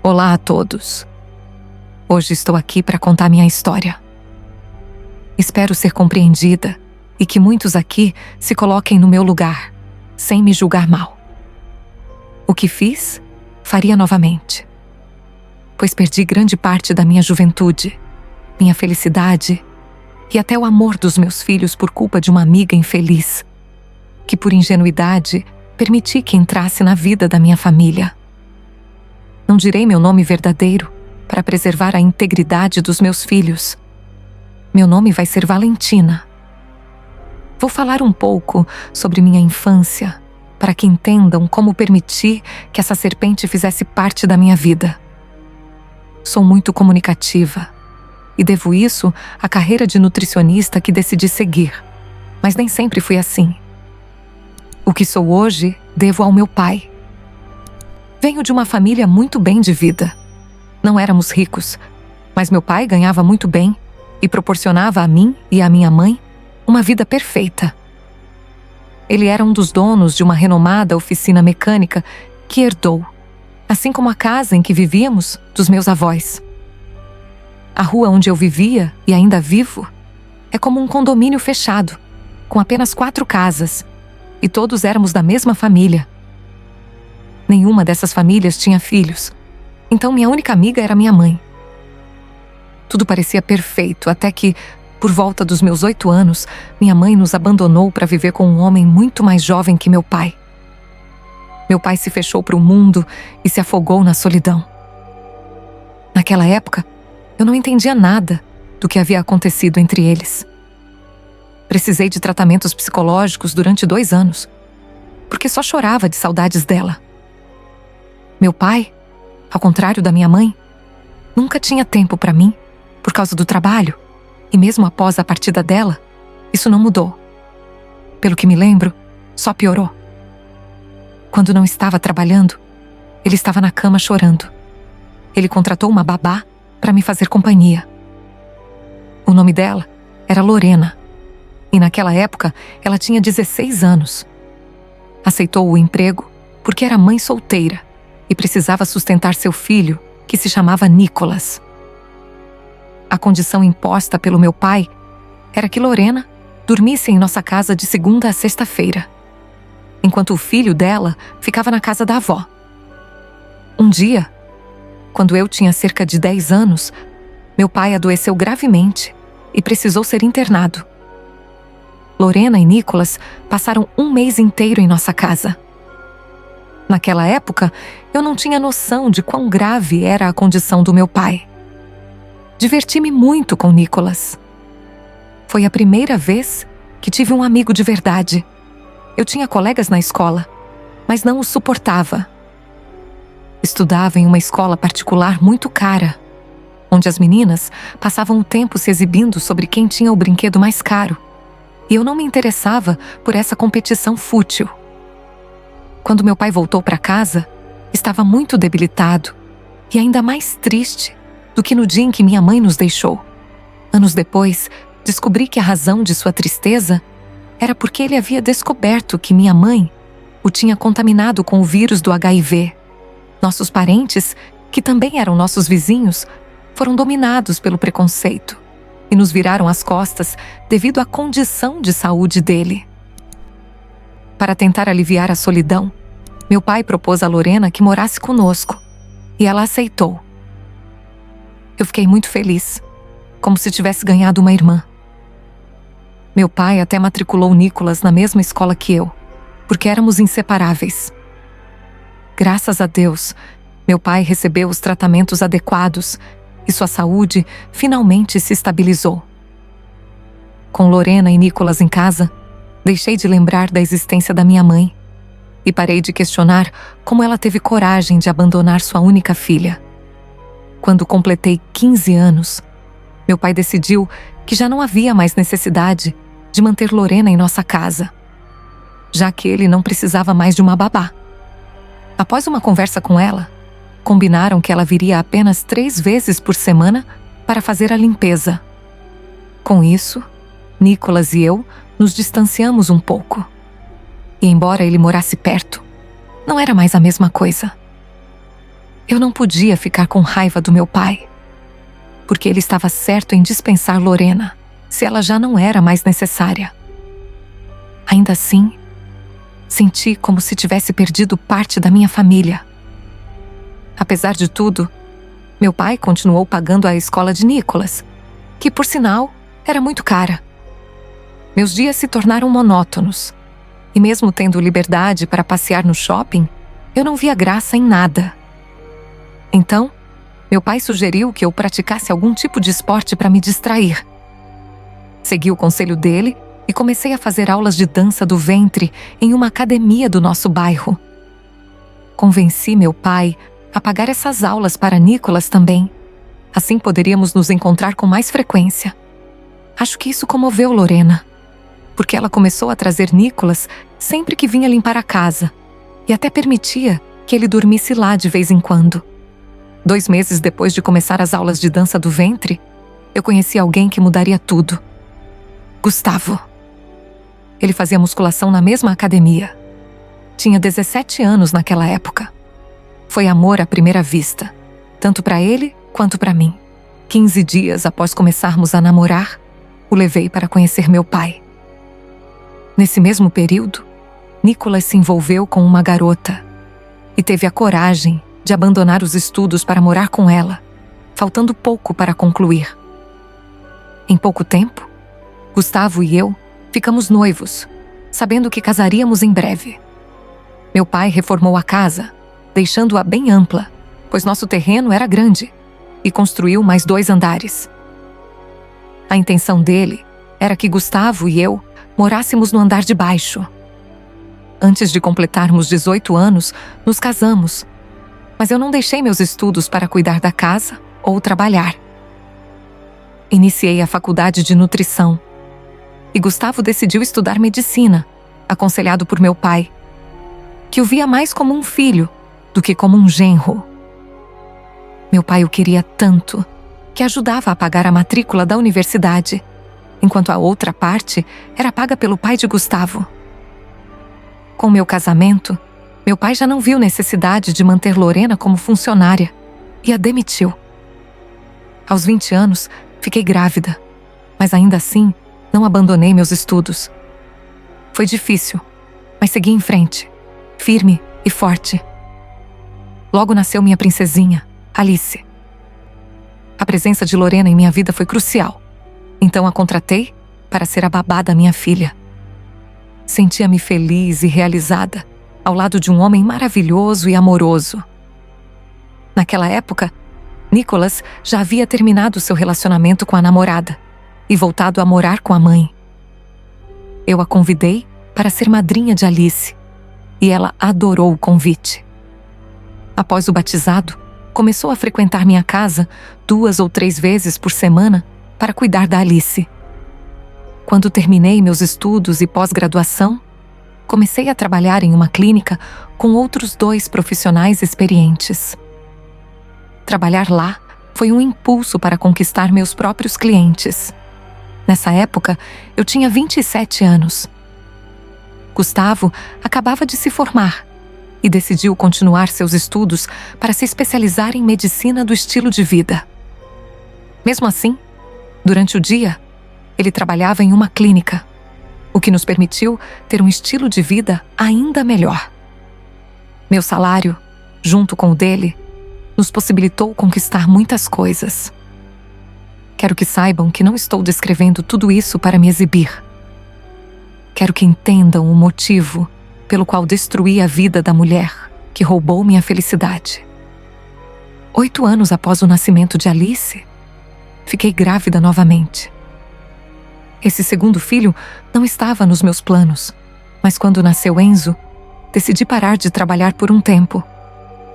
Olá a todos. Hoje estou aqui para contar minha história. Espero ser compreendida e que muitos aqui se coloquem no meu lugar, sem me julgar mal. O que fiz, faria novamente. Pois perdi grande parte da minha juventude, minha felicidade e até o amor dos meus filhos por culpa de uma amiga infeliz, que por ingenuidade permiti que entrasse na vida da minha família. Não direi meu nome verdadeiro para preservar a integridade dos meus filhos. Meu nome vai ser Valentina. Vou falar um pouco sobre minha infância, para que entendam como permiti que essa serpente fizesse parte da minha vida. Sou muito comunicativa e devo isso à carreira de nutricionista que decidi seguir, mas nem sempre fui assim. O que sou hoje devo ao meu pai. Venho de uma família muito bem de vida. Não éramos ricos, mas meu pai ganhava muito bem e proporcionava a mim e à minha mãe uma vida perfeita. Ele era um dos donos de uma renomada oficina mecânica que herdou, assim como a casa em que vivíamos, dos meus avós. A rua onde eu vivia e ainda vivo é como um condomínio fechado, com apenas 4 casas, e todos éramos da mesma família. Nenhuma dessas famílias tinha filhos, então minha única amiga era minha mãe. Tudo parecia perfeito até que, por volta dos meus 8 anos, minha mãe nos abandonou para viver com um homem muito mais jovem que meu pai. Meu pai se fechou para o mundo e se afogou na solidão. Naquela época, eu não entendia nada do que havia acontecido entre eles. Precisei de tratamentos psicológicos durante 2 anos, porque só chorava de saudades dela. Meu pai, ao contrário da minha mãe, nunca tinha tempo para mim por causa do trabalho, e mesmo após a partida dela, isso não mudou. Pelo que me lembro, só piorou. Quando não estava trabalhando, ele estava na cama chorando. Ele contratou uma babá para me fazer companhia. O nome dela era Lorena, e naquela época ela tinha 16 anos. Aceitou o emprego porque era mãe solteira e precisava sustentar seu filho, que se chamava Nicolas. A condição imposta pelo meu pai era que Lorena dormisse em nossa casa de segunda a sexta-feira, enquanto o filho dela ficava na casa da avó. Um dia, quando eu tinha cerca de 10 anos, meu pai adoeceu gravemente e precisou ser internado. Lorena e Nicolas passaram 1 mês inteiro em nossa casa. Naquela época, eu não tinha noção de quão grave era a condição do meu pai. Diverti-me muito com Nicolas. Foi a primeira vez que tive um amigo de verdade. Eu tinha colegas na escola, mas não os suportava. Estudava em uma escola particular muito cara, onde as meninas passavam o tempo se exibindo sobre quem tinha o brinquedo mais caro, e eu não me interessava por essa competição fútil. Quando meu pai voltou para casa, estava muito debilitado e ainda mais triste do que no dia em que minha mãe nos deixou. Anos depois, descobri que a razão de sua tristeza era porque ele havia descoberto que minha mãe o tinha contaminado com o vírus do HIV. Nossos parentes, que também eram nossos vizinhos, foram dominados pelo preconceito e nos viraram as costas devido à condição de saúde dele. Para tentar aliviar a solidão, meu pai propôs a Lorena que morasse conosco, e ela aceitou. Eu fiquei muito feliz, como se tivesse ganhado uma irmã. Meu pai até matriculou Nicolas na mesma escola que eu, porque éramos inseparáveis. Graças a Deus, meu pai recebeu os tratamentos adequados e sua saúde finalmente se estabilizou. Com Lorena e Nicolas em casa, deixei de lembrar da existência da minha mãe e parei de questionar como ela teve coragem de abandonar sua única filha. Quando completei 15 anos, meu pai decidiu que já não havia mais necessidade de manter Lorena em nossa casa, já que ele não precisava mais de uma babá. Após uma conversa com ela, combinaram que ela viria apenas 3 vezes por semana para fazer a limpeza. Com isso, Nicolas e eu nos distanciamos um pouco. E embora ele morasse perto, não era mais a mesma coisa. Eu não podia ficar com raiva do meu pai, porque ele estava certo em dispensar Lorena, se ela já não era mais necessária. Ainda assim, senti como se tivesse perdido parte da minha família. Apesar de tudo, meu pai continuou pagando a escola de Nicholas, que, por sinal, era muito cara. Meus dias se tornaram monótonos, e mesmo tendo liberdade para passear no shopping, eu não via graça em nada. Então, meu pai sugeriu que eu praticasse algum tipo de esporte para me distrair. Segui o conselho dele e comecei a fazer aulas de dança do ventre em uma academia do nosso bairro. Convenci meu pai a pagar essas aulas para Nicholas também. Assim poderíamos nos encontrar com mais frequência. Acho que isso comoveu Lorena, porque ela começou a trazer Nicholas sempre que vinha limpar a casa e até permitia que ele dormisse lá de vez em quando. 2 meses depois de começar as aulas de dança do ventre, eu conheci alguém que mudaria tudo. Gustavo. Ele fazia musculação na mesma academia. Tinha 17 anos naquela época. Foi amor à primeira vista, tanto para ele quanto para mim. 15 dias após começarmos a namorar, o levei para conhecer meu pai. Nesse mesmo período, Nicholas se envolveu com uma garota e teve a coragem de abandonar os estudos para morar com ela, faltando pouco para concluir. Em pouco tempo, Gustavo e eu ficamos noivos, sabendo que casaríamos em breve. Meu pai reformou a casa, deixando-a bem ampla, pois nosso terreno era grande, e construiu mais 2 andares. A intenção dele era que Gustavo e eu morássemos no andar de baixo. Antes de completarmos 18 anos, nos casamos, mas eu não deixei meus estudos para cuidar da casa ou trabalhar. Iniciei a faculdade de nutrição e Gustavo decidiu estudar medicina, aconselhado por meu pai, que o via mais como um filho do que como um genro. Meu pai o queria tanto que ajudava a pagar a matrícula da universidade, enquanto a outra parte era paga pelo pai de Gustavo. Com meu casamento, meu pai já não viu necessidade de manter Lorena como funcionária e a demitiu. Aos 20 anos, fiquei grávida, mas ainda assim não abandonei meus estudos. Foi difícil, mas segui em frente, firme e forte. Logo nasceu minha princesinha, Alice. A presença de Lorena em minha vida foi crucial, então a contratei para ser a babá da minha filha. Sentia-me feliz e realizada, ao lado de um homem maravilhoso e amoroso. Naquela época, Nicholas já havia terminado seu relacionamento com a namorada e voltado a morar com a mãe. Eu a convidei para ser madrinha de Alice, e ela adorou o convite. Após o batizado, começou a frequentar minha casa 2 ou 3 vezes por semana para cuidar da Alice. Quando terminei meus estudos e pós-graduação, comecei a trabalhar em uma clínica com outros 2 profissionais experientes. Trabalhar lá foi um impulso para conquistar meus próprios clientes. Nessa época, eu tinha 27 anos. Gustavo acabava de se formar e decidiu continuar seus estudos para se especializar em medicina do estilo de vida. Mesmo assim, durante o dia, ele trabalhava em uma clínica, o que nos permitiu ter um estilo de vida ainda melhor. Meu salário, junto com o dele, nos possibilitou conquistar muitas coisas. Quero que saibam que não estou descrevendo tudo isso para me exibir. Quero que entendam o motivo pelo qual destruí a vida da mulher que roubou minha felicidade. 8 anos após o nascimento de Alice, fiquei grávida novamente. Esse segundo filho não estava nos meus planos, mas quando nasceu Enzo, decidi parar de trabalhar por um tempo,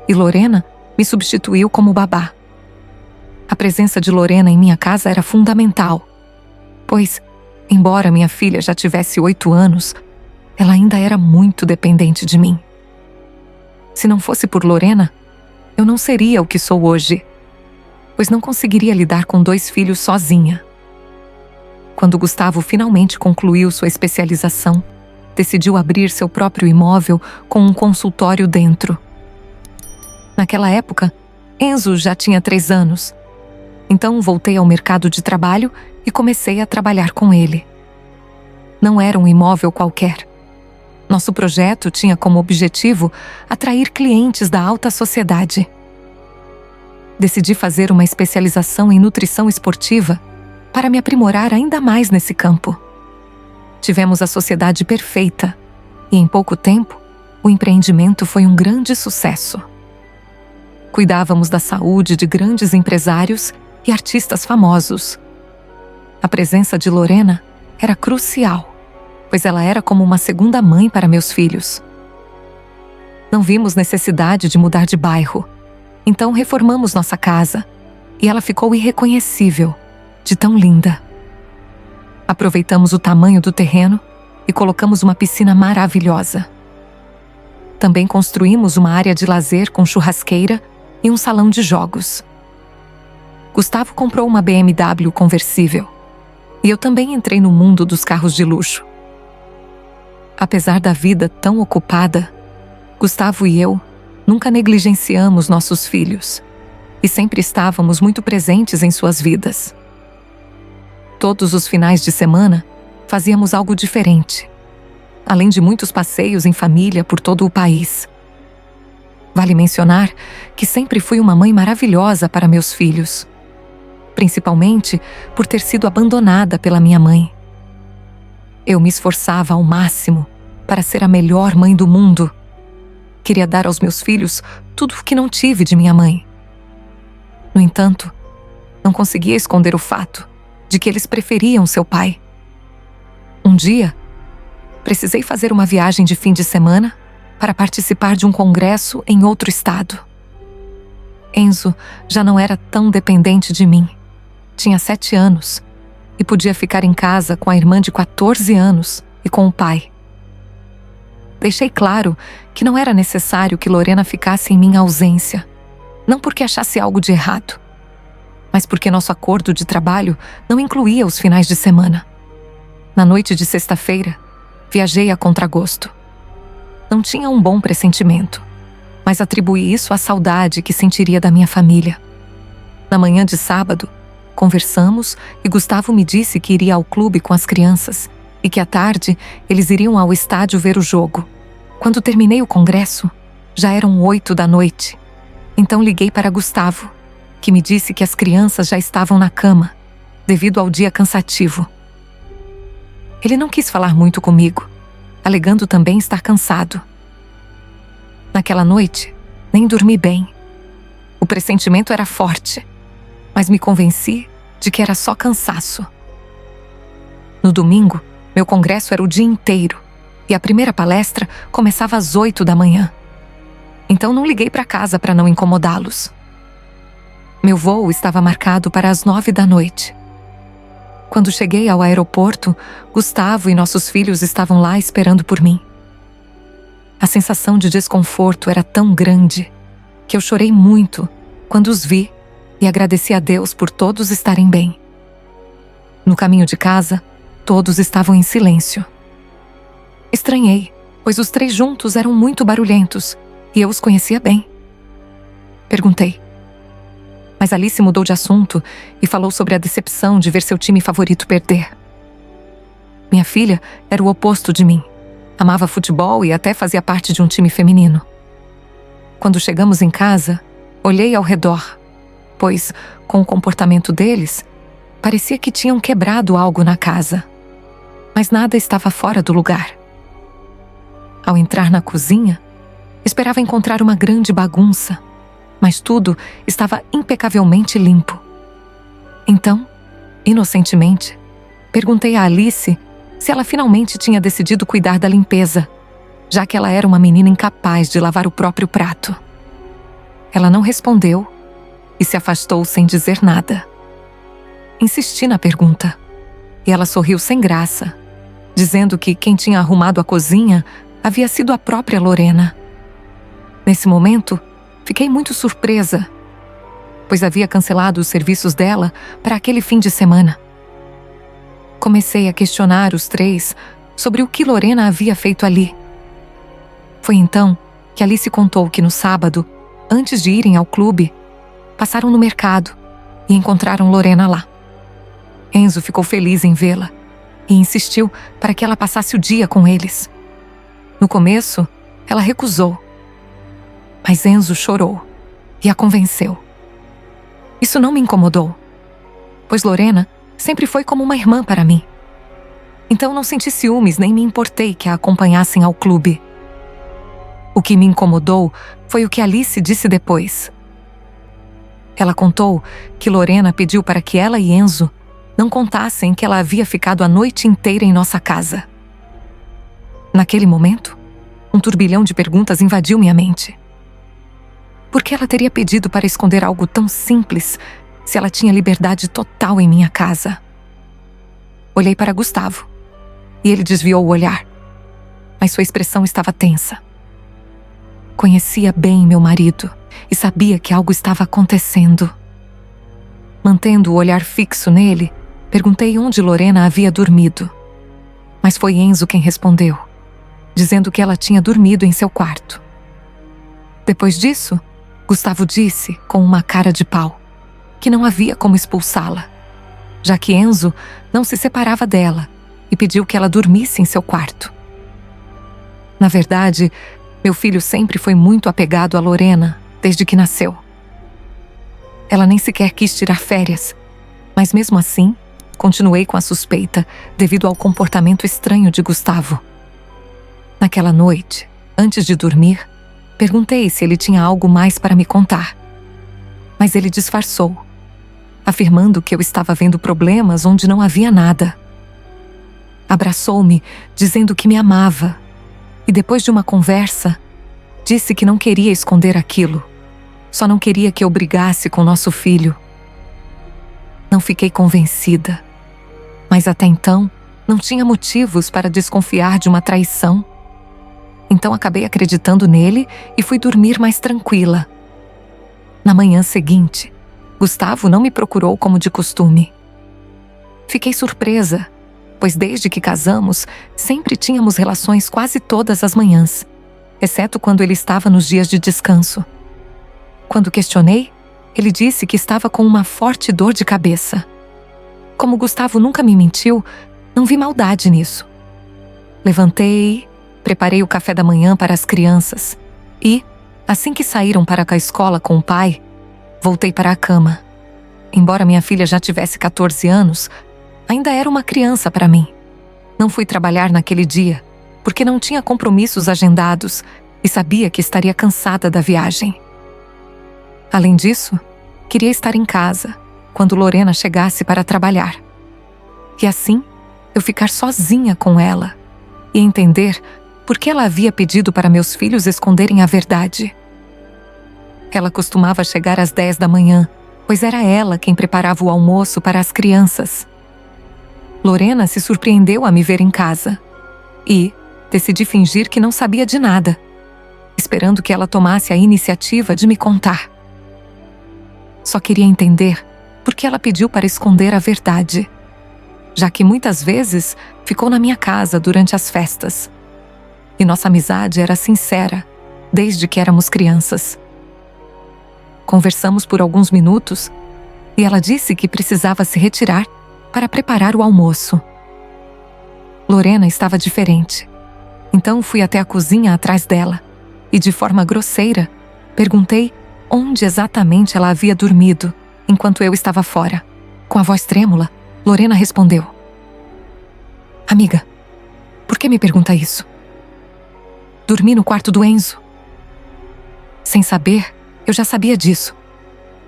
e Lorena me substituiu como babá. A presença de Lorena em minha casa era fundamental, pois, embora minha filha já tivesse 8 anos, ela ainda era muito dependente de mim. Se não fosse por Lorena, eu não seria o que sou hoje, pois não conseguiria lidar com 2 filhos sozinha. Quando Gustavo finalmente concluiu sua especialização, decidiu abrir seu próprio imóvel com um consultório dentro. Naquela época, Enzo já tinha 3 anos. Então voltei ao mercado de trabalho e comecei a trabalhar com ele. Não era um imóvel qualquer. Nosso projeto tinha como objetivo atrair clientes da alta sociedade. Decidi fazer uma especialização em nutrição esportiva para me aprimorar ainda mais nesse campo. Tivemos a sociedade perfeita e, em pouco tempo, o empreendimento foi um grande sucesso. Cuidávamos da saúde de grandes empresários e artistas famosos. A presença de Lorena era crucial, pois ela era como uma segunda mãe para meus filhos. Não vimos necessidade de mudar de bairro, então reformamos nossa casa e ela ficou irreconhecível, de tão linda. Aproveitamos o tamanho do terreno e colocamos uma piscina maravilhosa. Também construímos uma área de lazer com churrasqueira e um salão de jogos. Gustavo comprou uma BMW conversível e eu também entrei no mundo dos carros de luxo. Apesar da vida tão ocupada, Gustavo e eu nunca negligenciamos nossos filhos e sempre estávamos muito presentes em suas vidas. Todos os finais de semana, fazíamos algo diferente, além de muitos passeios em família por todo o país. Vale mencionar que sempre fui uma mãe maravilhosa para meus filhos, principalmente por ter sido abandonada pela minha mãe. Eu me esforçava ao máximo para ser a melhor mãe do mundo. Queria dar aos meus filhos tudo o que não tive de minha mãe. No entanto, não conseguia esconder o fato de que eles preferiam seu pai. Um dia, precisei fazer uma viagem de fim de semana para participar de um congresso em outro estado. Enzo já não era tão dependente de mim. Tinha 7 anos e podia ficar em casa com a irmã de 14 anos e com o pai. Deixei claro que não era necessário que Lorena ficasse em minha ausência, não porque achasse algo de errado, mas porque nosso acordo de trabalho não incluía os finais de semana. Na noite de sexta-feira, viajei a contragosto. Não tinha um bom pressentimento, mas atribuí isso à saudade que sentiria da minha família. Na manhã de sábado, conversamos e Gustavo me disse que iria ao clube com as crianças e que à tarde eles iriam ao estádio ver o jogo. Quando terminei o congresso, já eram 8 da noite. Então liguei para Gustavo, que me disse que as crianças já estavam na cama, devido ao dia cansativo. Ele não quis falar muito comigo, alegando também estar cansado. Naquela noite, nem dormi bem. O pressentimento era forte, mas me convenci de que era só cansaço. No domingo, meu congresso era o dia inteiro e a primeira palestra começava às 8 da manhã. Então não liguei para casa para não incomodá-los. Meu voo estava marcado para as 9 da noite. Quando cheguei ao aeroporto, Gustavo e nossos filhos estavam lá esperando por mim. A sensação de desconforto era tão grande que eu chorei muito quando os vi e agradeci a Deus por todos estarem bem. No caminho de casa, todos estavam em silêncio. Estranhei, pois os 3 juntos eram muito barulhentos e eu os conhecia bem. Perguntei. Mas Alice mudou de assunto e falou sobre a decepção de ver seu time favorito perder. Minha filha era o oposto de mim. Amava futebol e até fazia parte de um time feminino. Quando chegamos em casa, olhei ao redor, pois, com o comportamento deles, parecia que tinham quebrado algo na casa. Mas nada estava fora do lugar. Ao entrar na cozinha, esperava encontrar uma grande bagunça, mas tudo estava impecavelmente limpo. Então, inocentemente, perguntei a Alice se ela finalmente tinha decidido cuidar da limpeza, já que ela era uma menina incapaz de lavar o próprio prato. Ela não respondeu e se afastou sem dizer nada. Insisti na pergunta, e ela sorriu sem graça, dizendo que quem tinha arrumado a cozinha havia sido a própria Lorena. Nesse momento, fiquei muito surpresa, pois havia cancelado os serviços dela para aquele fim de semana. Comecei a questionar os 3 sobre o que Lorena havia feito ali. Foi então que Alice contou que no sábado, antes de irem ao clube, passaram no mercado e encontraram Lorena lá. Enzo ficou feliz em vê-la e insistiu para que ela passasse o dia com eles. No começo, ela recusou, mas Enzo chorou e a convenceu. Isso não me incomodou, pois Lorena sempre foi como uma irmã para mim. Então não senti ciúmes nem me importei que a acompanhassem ao clube. O que me incomodou foi o que Alice disse depois. Ela contou que Lorena pediu para que ela e Enzo não contassem que ela havia ficado a noite inteira em nossa casa. Naquele momento, um turbilhão de perguntas invadiu minha mente. Por que ela teria pedido para esconder algo tão simples se ela tinha liberdade total em minha casa? Olhei para Gustavo e ele desviou o olhar, mas sua expressão estava tensa. Conhecia bem meu marido e sabia que algo estava acontecendo. Mantendo o olhar fixo nele, perguntei onde Lorena havia dormido. Mas foi Enzo quem respondeu, dizendo que ela tinha dormido em seu quarto. Depois disso, Gustavo disse, com uma cara de pau, que não havia como expulsá-la, já que Enzo não se separava dela e pediu que ela dormisse em seu quarto. Na verdade, meu filho sempre foi muito apegado a Lorena, desde que nasceu. Ela nem sequer quis tirar férias, mas mesmo assim, continuei com a suspeita devido ao comportamento estranho de Gustavo. Naquela noite, antes de dormir, perguntei se ele tinha algo mais para me contar. Mas ele disfarçou, afirmando que eu estava vendo problemas onde não havia nada. Abraçou-me, dizendo que me amava, e depois de uma conversa, disse que não queria esconder aquilo, só não queria que eu brigasse com nosso filho. Não fiquei convencida, mas até então não tinha motivos para desconfiar de uma traição. Então acabei acreditando nele e fui dormir mais tranquila. Na manhã seguinte, Gustavo não me procurou como de costume. Fiquei surpresa, pois desde que casamos, sempre tínhamos relações quase todas as manhãs, exceto quando ele estava nos dias de descanso. Quando questionei, ele disse que estava com uma forte dor de cabeça. Como Gustavo nunca me mentiu, não vi maldade nisso. Levantei, preparei o café da manhã para as crianças e, assim que saíram para a escola com o pai, voltei para a cama. Embora minha filha já tivesse 14 anos, ainda era uma criança para mim. Não fui trabalhar naquele dia, porque não tinha compromissos agendados e sabia que estaria cansada da viagem. Além disso, queria estar em casa quando Lorena chegasse para trabalhar. E assim, eu ficar sozinha com ela e entender por que ela havia pedido para meus filhos esconderem a verdade. Ela costumava chegar às 10 da manhã, pois era ela quem preparava o almoço para as crianças. Lorena se surpreendeu a me ver em casa e decidi fingir que não sabia de nada, esperando que ela tomasse a iniciativa de me contar. Só queria entender por que ela pediu para esconder a verdade, já que muitas vezes ficou na minha casa durante as festas. E nossa amizade era sincera, desde que éramos crianças. Conversamos por alguns minutos e ela disse que precisava se retirar para preparar o almoço. Lorena estava diferente, então fui até a cozinha atrás dela e, de forma grosseira, perguntei onde exatamente ela havia dormido enquanto eu estava fora. Com a voz trêmula, Lorena respondeu: "Amiga, por que me pergunta isso? Dormi no quarto do Enzo." Sem saber, eu já sabia disso,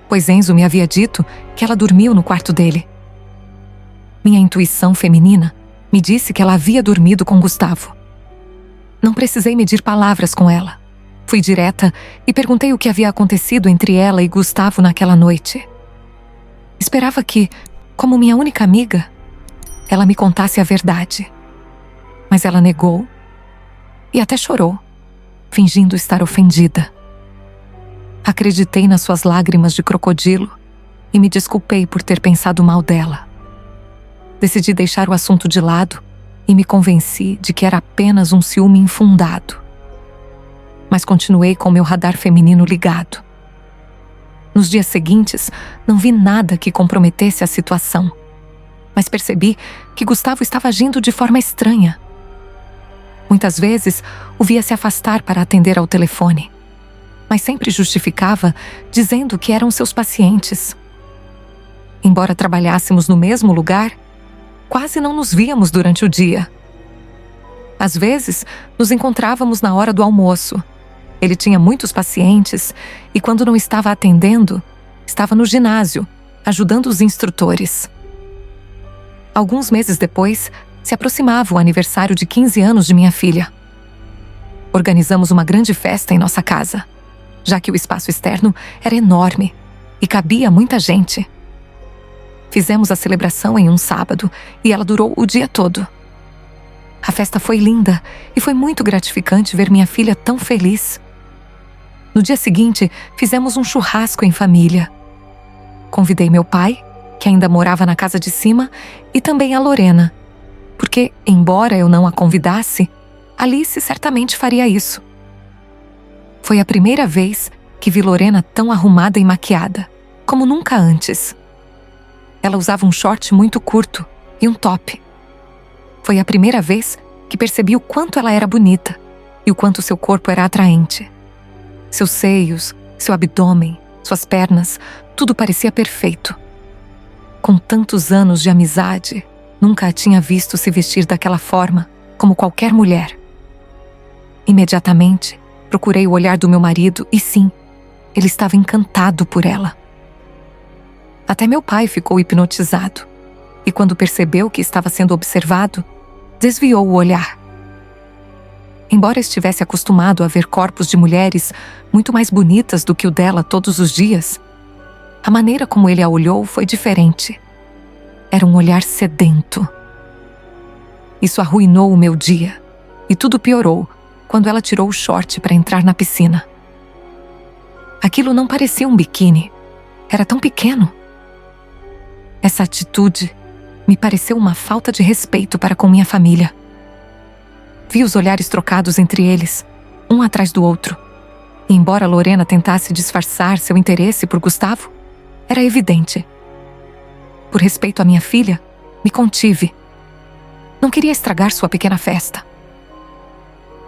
pois Enzo me havia dito que ela dormiu no quarto dele. Minha intuição feminina me disse que ela havia dormido com Gustavo. Não precisei medir palavras com ela. Fui direta e perguntei o que havia acontecido entre ela e Gustavo naquela noite. Esperava que, como minha única amiga, ela me contasse a verdade. Mas ela negou e até chorou, fingindo estar ofendida. Acreditei nas suas lágrimas de crocodilo e me desculpei por ter pensado mal dela. Decidi deixar o assunto de lado e me convenci de que era apenas um ciúme infundado. Mas continuei com meu radar feminino ligado. Nos dias seguintes, não vi nada que comprometesse a situação, mas percebi que Gustavo estava agindo de forma estranha. Muitas vezes, o via se afastar para atender ao telefone, mas sempre justificava, dizendo que eram seus pacientes. Embora trabalhássemos no mesmo lugar, quase não nos víamos durante o dia. Às vezes, nos encontrávamos na hora do almoço. Ele tinha muitos pacientes e, quando não estava atendendo, estava no ginásio, ajudando os instrutores. Alguns meses depois, se aproximava o aniversário de 15 anos de minha filha. Organizamos uma grande festa em nossa casa, já que o espaço externo era enorme e cabia muita gente. Fizemos a celebração em um sábado e ela durou o dia todo. A festa foi linda e foi muito gratificante ver minha filha tão feliz. No dia seguinte, fizemos um churrasco em família. Convidei meu pai, que ainda morava na casa de cima, e também a Lorena, porque, embora eu não a convidasse, Alice certamente faria isso. Foi a primeira vez que vi Lorena tão arrumada e maquiada, como nunca antes. Ela usava um short muito curto e um top. Foi a primeira vez que percebi o quanto ela era bonita e o quanto seu corpo era atraente. Seus seios, seu abdômen, suas pernas, tudo parecia perfeito. Com tantos anos de amizade, nunca a tinha visto se vestir daquela forma, como qualquer mulher. Imediatamente, procurei o olhar do meu marido e sim, ele estava encantado por ela. Até meu pai ficou hipnotizado e, quando percebeu que estava sendo observado, desviou o olhar. Embora estivesse acostumado a ver corpos de mulheres muito mais bonitas do que o dela todos os dias, a maneira como ele a olhou foi diferente. Era um olhar sedento. Isso arruinou o meu dia e tudo piorou quando ela tirou o short para entrar na piscina. Aquilo não parecia um biquíni, era tão pequeno. Essa atitude me pareceu uma falta de respeito para com minha família. Vi os olhares trocados entre eles, um atrás do outro. E embora Lorena tentasse disfarçar seu interesse por Gustavo, era evidente. Por respeito à minha filha, me contive. Não queria estragar sua pequena festa.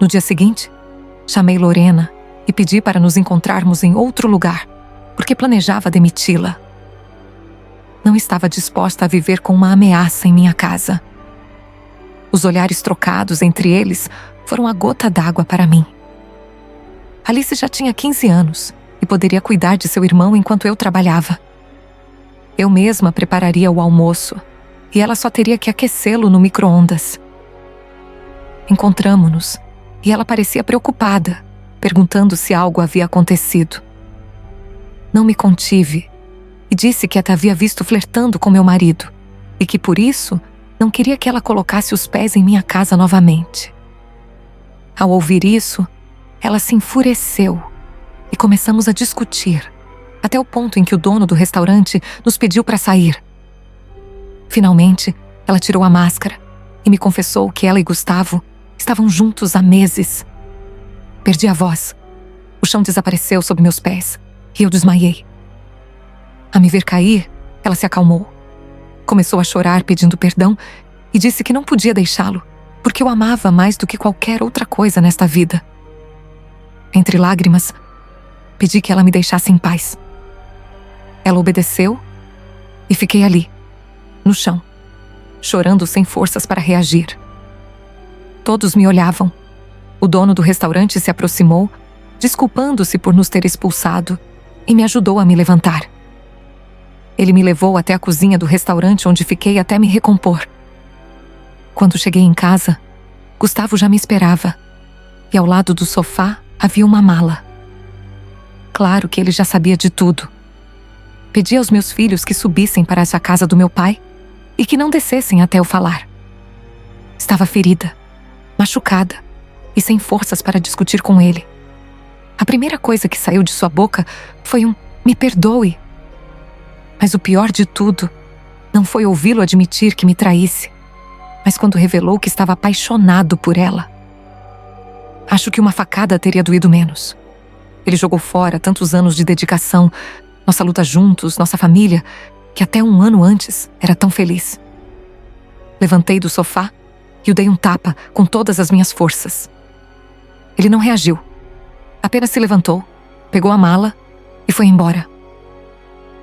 No dia seguinte, chamei Lorena e pedi para nos encontrarmos em outro lugar, porque planejava demiti-la. Não estava disposta a viver com uma ameaça em minha casa. Os olhares trocados entre eles foram a gota d'água para mim. Alice já tinha 15 anos e poderia cuidar de seu irmão enquanto eu trabalhava. Eu mesma prepararia o almoço e ela só teria que aquecê-lo no micro-ondas. Encontramo-nos e ela parecia preocupada, perguntando se algo havia acontecido. Não me contive e disse que a havia visto flertando com meu marido e que, por isso, não queria que ela colocasse os pés em minha casa novamente. Ao ouvir isso, ela se enfureceu e começamos a discutir, até o ponto em que o dono do restaurante nos pediu para sair. Finalmente, ela tirou a máscara e me confessou que ela e Gustavo estavam juntos há meses. Perdi a voz. O chão desapareceu sob meus pés e eu desmaiei. A me ver cair, ela se acalmou. Começou a chorar pedindo perdão e disse que não podia deixá-lo, porque eu amava mais do que qualquer outra coisa nesta vida. Entre lágrimas, pedi que ela me deixasse em paz. Ela obedeceu e fiquei ali, no chão, chorando sem forças para reagir. Todos me olhavam. O dono do restaurante se aproximou, desculpando-se por nos ter expulsado, e me ajudou a me levantar. Ele me levou até a cozinha do restaurante, onde fiquei até me recompor. Quando cheguei em casa, Gustavo já me esperava, e ao lado do sofá havia uma mala. Claro que ele já sabia de tudo. Pedi aos meus filhos que subissem para essa casa do meu pai e que não descessem até eu falar. Estava ferida, machucada e sem forças para discutir com ele. A primeira coisa que saiu de sua boca foi um "me perdoe". Mas o pior de tudo não foi ouvi-lo admitir que me traísse, mas quando revelou que estava apaixonado por ela. Acho que uma facada teria doído menos. Ele jogou fora tantos anos de dedicação, nossa luta juntos, nossa família, que até um ano antes era tão feliz. Levantei do sofá e o dei um tapa com todas as minhas forças. Ele não reagiu. Apenas se levantou, pegou a mala e foi embora.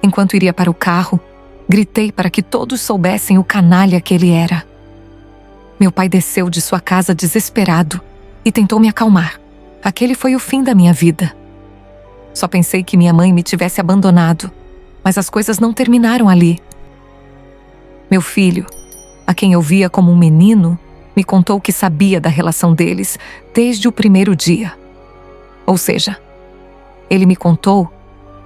Enquanto iria para o carro, gritei para que todos soubessem o canalha que ele era. Meu pai desceu de sua casa desesperado e tentou me acalmar. Aquele foi o fim da minha vida. Só pensei que minha mãe me tivesse abandonado, mas as coisas não terminaram ali. Meu filho, a quem eu via como um menino, me contou que sabia da relação deles desde o primeiro dia. Ou seja, ele me contou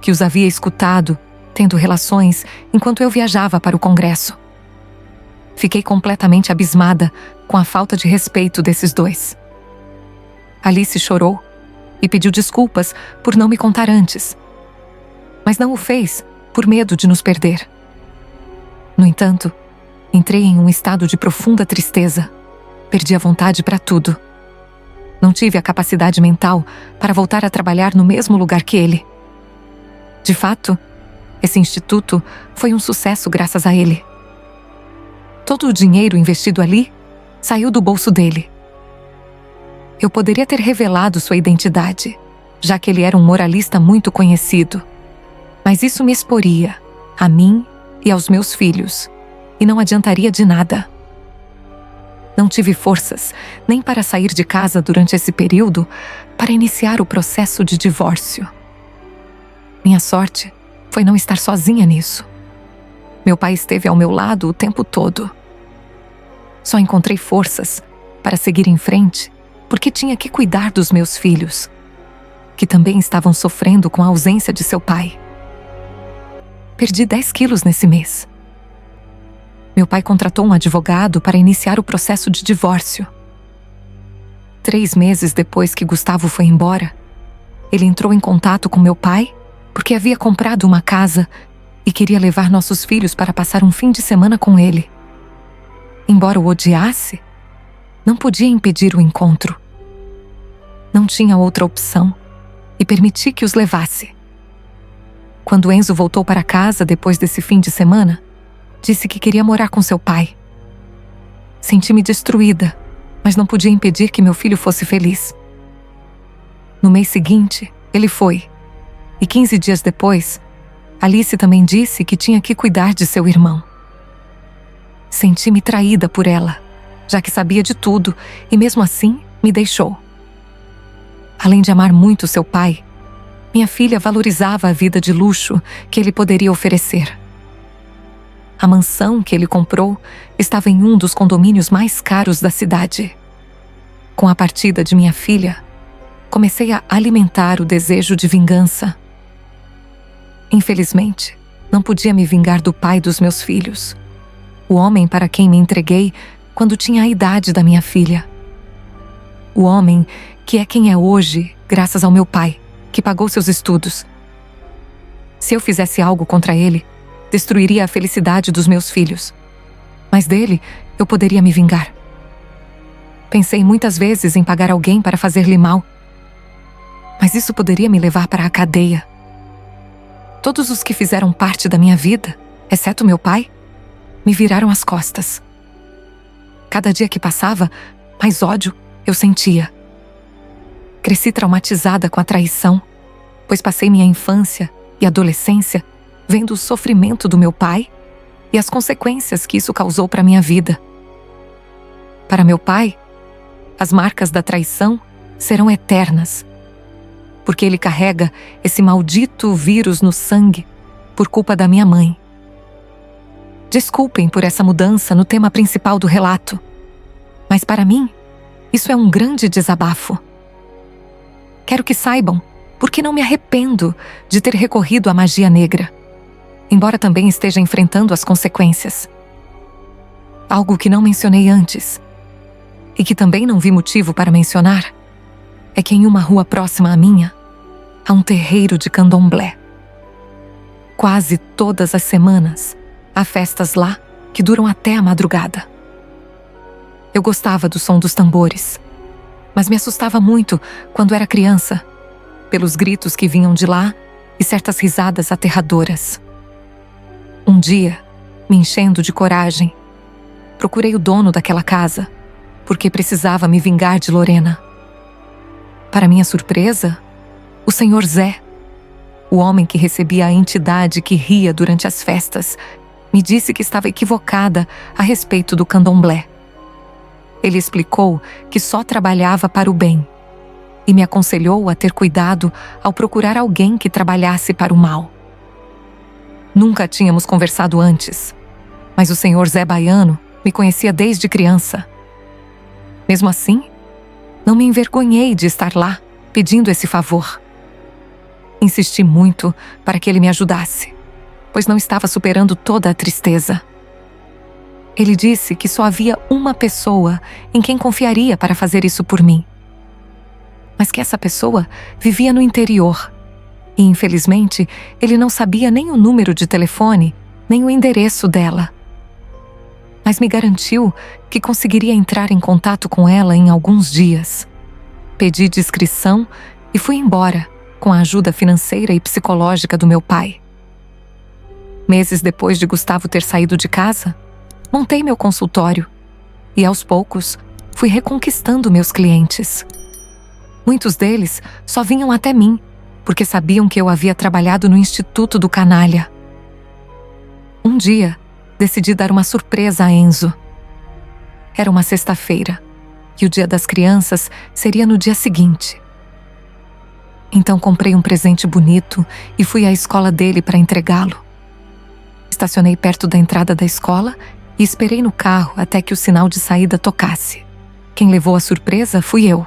que os havia escutado tendo relações enquanto eu viajava para o congresso. Fiquei completamente abismada com a falta de respeito desses dois. Alice chorou e pediu desculpas por não me contar antes, mas não o fez por medo de nos perder. No entanto, entrei em um estado de profunda tristeza. Perdi a vontade para tudo. Não tive a capacidade mental para voltar a trabalhar no mesmo lugar que ele. De fato, esse instituto foi um sucesso graças a ele. Todo o dinheiro investido ali saiu do bolso dele. Eu poderia ter revelado sua identidade, já que ele era um moralista muito conhecido. Mas isso me exporia, a mim e aos meus filhos, e não adiantaria de nada. Não tive forças nem para sair de casa durante esse período para iniciar o processo de divórcio. Minha sorte foi não estar sozinha nisso. Meu pai esteve ao meu lado o tempo todo. Só encontrei forças para seguir em frente porque tinha que cuidar dos meus filhos, que também estavam sofrendo com a ausência de seu pai. Perdi 10 quilos nesse mês. Meu pai contratou um advogado para iniciar o processo de divórcio. 3 meses depois que Gustavo foi embora, ele entrou em contato com meu pai porque havia comprado uma casa e queria levar nossos filhos para passar um fim de semana com ele. Embora o odiasse, não podia impedir o encontro. Não tinha outra opção e permiti que os levasse. Quando Enzo voltou para casa depois desse fim de semana, disse que queria morar com seu pai. Senti-me destruída, mas não podia impedir que meu filho fosse feliz. No mês seguinte, ele foi. E 15 dias depois, Alice também disse que tinha que cuidar de seu irmão. Senti-me traída por ela, já que sabia de tudo e mesmo assim me deixou. Além de amar muito seu pai, minha filha valorizava a vida de luxo que ele poderia oferecer. A mansão que ele comprou estava em um dos condomínios mais caros da cidade. Com a partida de minha filha, comecei a alimentar o desejo de vingança. Infelizmente, não podia me vingar do pai dos meus filhos, o homem para quem me entreguei quando tinha a idade da minha filha. O homem que é quem é hoje, graças ao meu pai, que pagou seus estudos. Se eu fizesse algo contra ele, destruiria a felicidade dos meus filhos. Mas dele, eu poderia me vingar. Pensei muitas vezes em pagar alguém para fazer-lhe mal, mas isso poderia me levar para a cadeia. Todos os que fizeram parte da minha vida, exceto meu pai, me viraram as costas. Cada dia que passava, mais ódio eu sentia. Cresci traumatizada com a traição, pois passei minha infância e adolescência vendo o sofrimento do meu pai e as consequências que isso causou para minha vida. Para meu pai, as marcas da traição serão eternas, porque ele carrega esse maldito vírus no sangue por culpa da minha mãe. Desculpem por essa mudança no tema principal do relato, mas para mim, isso é um grande desabafo. Quero que saibam porque não me arrependo de ter recorrido à magia negra, embora também esteja enfrentando as consequências. Algo que não mencionei antes, e que também não vi motivo para mencionar, é que em uma rua próxima à minha, há um terreiro de candomblé. Quase todas as semanas, há festas lá que duram até a madrugada. Eu gostava do som dos tambores, mas me assustava muito quando era criança, pelos gritos que vinham de lá e certas risadas aterradoras. Um dia, me enchendo de coragem, procurei o dono daquela casa, porque precisava me vingar de Lorena. Para minha surpresa, o Sr. Zé, o homem que recebia a entidade que ria durante as festas, me disse que estava equivocada a respeito do candomblé. Ele explicou que só trabalhava para o bem e me aconselhou a ter cuidado ao procurar alguém que trabalhasse para o mal. Nunca tínhamos conversado antes, mas o Sr. Zé Baiano me conhecia desde criança. Mesmo assim, não me envergonhei de estar lá pedindo esse favor. Insisti muito para que ele me ajudasse, pois não estava superando toda a tristeza. Ele disse que só havia uma pessoa em quem confiaria para fazer isso por mim. Mas que essa pessoa vivia no interior e, infelizmente, ele não sabia nem o número de telefone, nem o endereço dela. Mas me garantiu que conseguiria entrar em contato com ela em alguns dias. Pedi discrição e fui embora, com a ajuda financeira e psicológica do meu pai. Meses depois de Gustavo ter saído de casa, montei meu consultório e, aos poucos, fui reconquistando meus clientes. Muitos deles só vinham até mim, porque sabiam que eu havia trabalhado no Instituto do Canalha. Um dia, decidi dar uma surpresa a Enzo. Era uma sexta-feira, e o Dia das Crianças seria no dia seguinte. Então comprei um presente bonito e fui à escola dele para entregá-lo. Estacionei perto da entrada da escola e esperei no carro até que o sinal de saída tocasse. Quem levou a surpresa fui eu.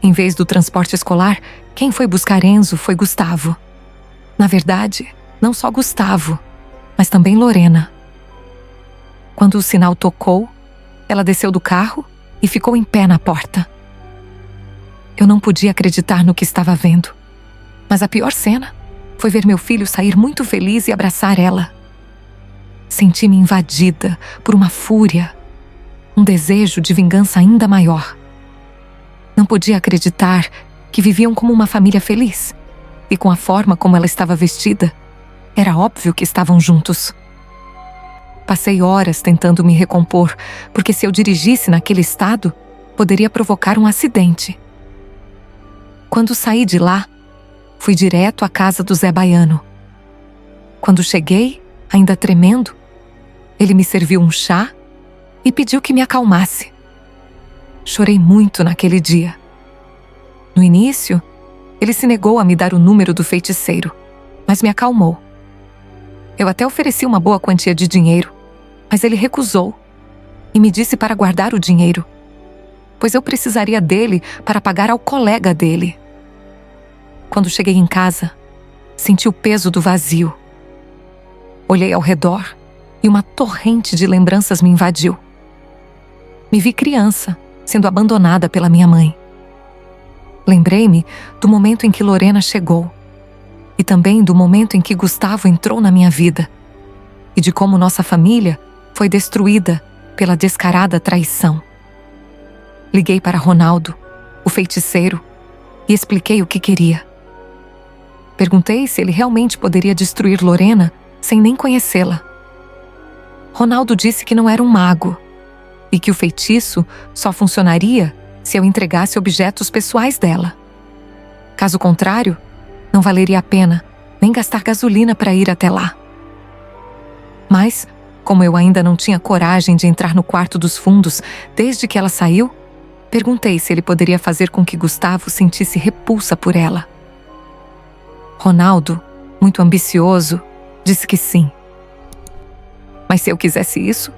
Em vez do transporte escolar, quem foi buscar Enzo foi Gustavo. Na verdade, não só Gustavo, mas também Lorena. Quando o sinal tocou, ela desceu do carro e ficou em pé na porta. Eu não podia acreditar no que estava vendo, mas a pior cena foi ver meu filho sair muito feliz e abraçar ela. Senti-me invadida por uma fúria, um desejo de vingança ainda maior. Não podia acreditar que viviam como uma família feliz, e com a forma como ela estava vestida, era óbvio que estavam juntos. Passei horas tentando me recompor, porque se eu dirigisse naquele estado, poderia provocar um acidente. Quando saí de lá, fui direto à casa do Zé Baiano. Quando cheguei, ainda tremendo, ele me serviu um chá e pediu que me acalmasse. Chorei muito naquele dia. No início, ele se negou a me dar o número do feiticeiro, mas me acalmou. Eu até ofereci uma boa quantia de dinheiro, mas ele recusou e me disse para guardar o dinheiro, pois eu precisaria dele para pagar ao colega dele. Quando cheguei em casa, senti o peso do vazio. Olhei ao redor e uma torrente de lembranças me invadiu. Me vi criança, sendo abandonada pela minha mãe. Lembrei-me do momento em que Lorena chegou e também do momento em que Gustavo entrou na minha vida e de como nossa família foi destruída pela descarada traição. Liguei para Ronaldo, o feiticeiro, e expliquei o que queria. Perguntei se ele realmente poderia destruir Lorena sem nem conhecê-la. Ronaldo disse que não era um mago e que o feitiço só funcionaria se eu entregasse objetos pessoais dela. Caso contrário, não valeria a pena nem gastar gasolina para ir até lá. Mas, como eu ainda não tinha coragem de entrar no quarto dos fundos desde que ela saiu, perguntei se ele poderia fazer com que Gustavo sentisse repulsa por ela. Ronaldo, muito ambicioso, disse que sim. Mas se eu quisesse isso,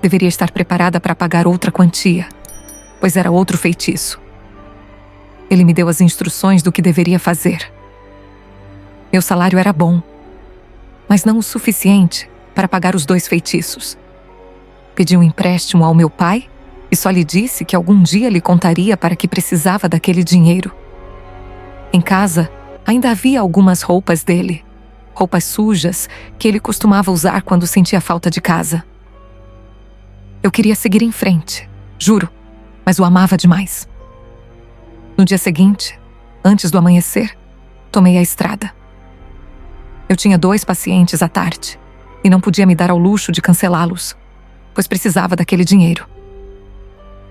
deveria estar preparada para pagar outra quantia, pois era outro feitiço. Ele me deu as instruções do que deveria fazer. Meu salário era bom, mas não o suficiente para pagar os 2 feitiços. Pedi um empréstimo ao meu pai e só lhe disse que algum dia lhe contaria para que precisava daquele dinheiro. Em casa, ainda havia algumas roupas dele, roupas sujas que ele costumava usar quando sentia falta de casa. Eu queria seguir em frente, juro, mas o amava demais. No dia seguinte, antes do amanhecer, tomei a estrada. Eu tinha 2 pacientes à tarde e não podia me dar ao luxo de cancelá-los, pois precisava daquele dinheiro.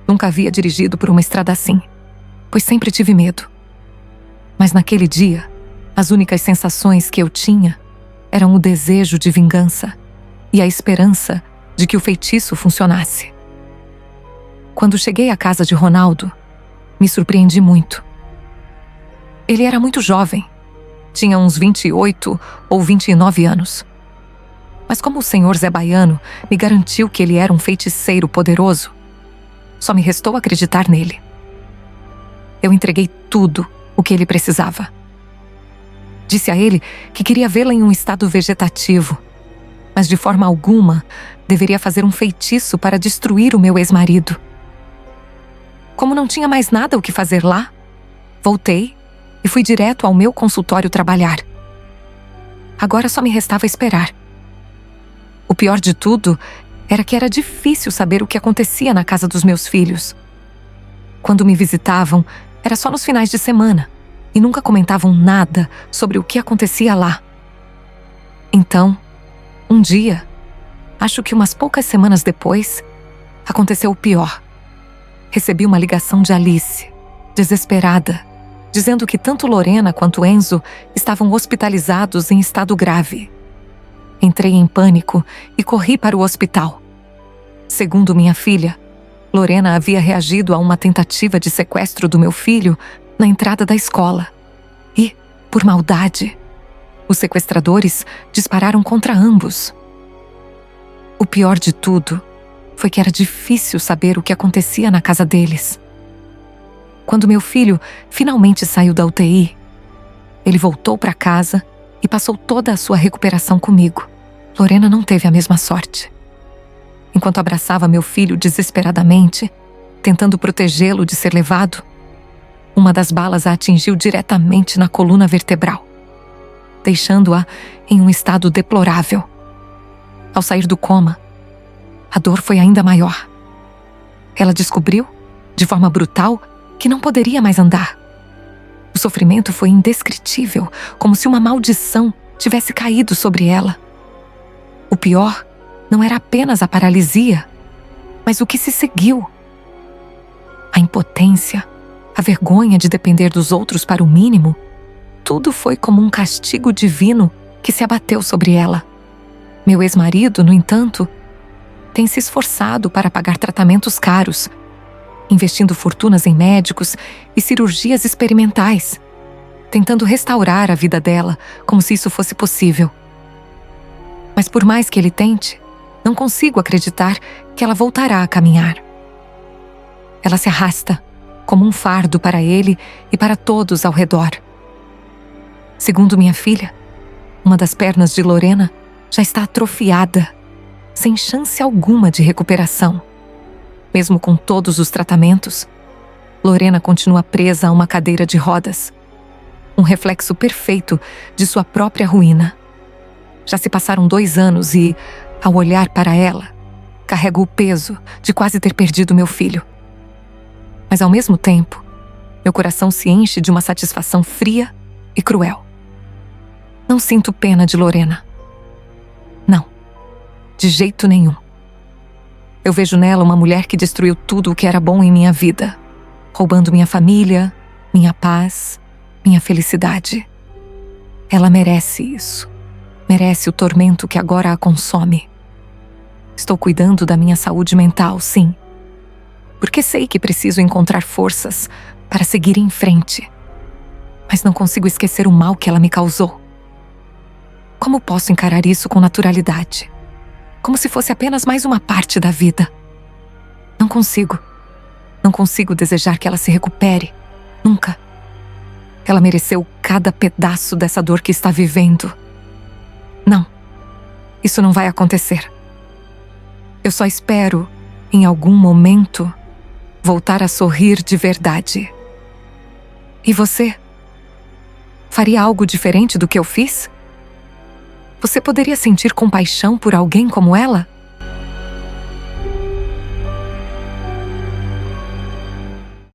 Nunca havia dirigido por uma estrada assim, pois sempre tive medo. Mas naquele dia, as únicas sensações que eu tinha eram o desejo de vingança e a esperança de que o feitiço funcionasse. Quando cheguei à casa de Ronaldo, me surpreendi muito. Ele era muito jovem, tinha uns 28 ou 29 anos. Mas como o senhor Zé Baiano me garantiu que ele era um feiticeiro poderoso, só me restou acreditar nele. Eu entreguei tudo o que ele precisava. Disse a ele que queria vê-la em um estado vegetativo, mas de forma alguma deveria fazer um feitiço para destruir o meu ex-marido. Como não tinha mais nada o que fazer lá, voltei e fui direto ao meu consultório trabalhar. Agora só me restava esperar. O pior de tudo era que era difícil saber o que acontecia na casa dos meus filhos. Quando me visitavam, era só nos finais de semana e nunca comentavam nada sobre o que acontecia lá. Então, um dia, acho que umas poucas semanas depois, aconteceu o pior. Recebi uma ligação de Alice, desesperada, dizendo que tanto Lorena quanto Enzo estavam hospitalizados em estado grave. Entrei em pânico e corri para o hospital. Segundo minha filha, Lorena havia reagido a uma tentativa de sequestro do meu filho na entrada da escola. E, por maldade, os sequestradores dispararam contra ambos. O pior de tudo foi que era difícil saber o que acontecia na casa deles. Quando meu filho finalmente saiu da UTI, ele voltou para casa e passou toda a sua recuperação comigo. Lorena não teve a mesma sorte. Enquanto abraçava meu filho desesperadamente, tentando protegê-lo de ser levado, uma das balas a atingiu diretamente na coluna vertebral, deixando-a em um estado deplorável. Ao sair do coma, a dor foi ainda maior. Ela descobriu, de forma brutal, que não poderia mais andar. O sofrimento foi indescritível, como se uma maldição tivesse caído sobre ela. O pior não era apenas a paralisia, mas o que se seguiu. A impotência, a vergonha de depender dos outros para o mínimo, tudo foi como um castigo divino que se abateu sobre ela. Meu ex-marido, no entanto, tem se esforçado para pagar tratamentos caros, investindo fortunas em médicos e cirurgias experimentais, tentando restaurar a vida dela como se isso fosse possível. Mas por mais que ele tente, não consigo acreditar que ela voltará a caminhar. Ela se arrasta como um fardo para ele e para todos ao redor. Segundo minha filha, uma das pernas de Lorena já está atrofiada, sem chance alguma de recuperação. Mesmo com todos os tratamentos, Lorena continua presa a uma cadeira de rodas, um reflexo perfeito de sua própria ruína. Já se passaram 2 anos e, ao olhar para ela, carrego o peso de quase ter perdido meu filho. Mas ao mesmo tempo, meu coração se enche de uma satisfação fria e cruel. Não sinto pena de Lorena. Não, de jeito nenhum. Eu vejo nela uma mulher que destruiu tudo o que era bom em minha vida, roubando minha família, minha paz, minha felicidade. Ela merece isso. Merece o tormento que agora a consome. Estou cuidando da minha saúde mental, sim, porque sei que preciso encontrar forças para seguir em frente. Mas não consigo esquecer o mal que ela me causou. Como posso encarar isso com naturalidade? Como se fosse apenas mais uma parte da vida. Não consigo. Não consigo desejar que ela se recupere. Nunca. Ela mereceu cada pedaço dessa dor que está vivendo. Não. Isso não vai acontecer. Eu só espero, em algum momento, voltar a sorrir de verdade. E você? Faria algo diferente do que eu fiz? Você poderia sentir compaixão por alguém como ela?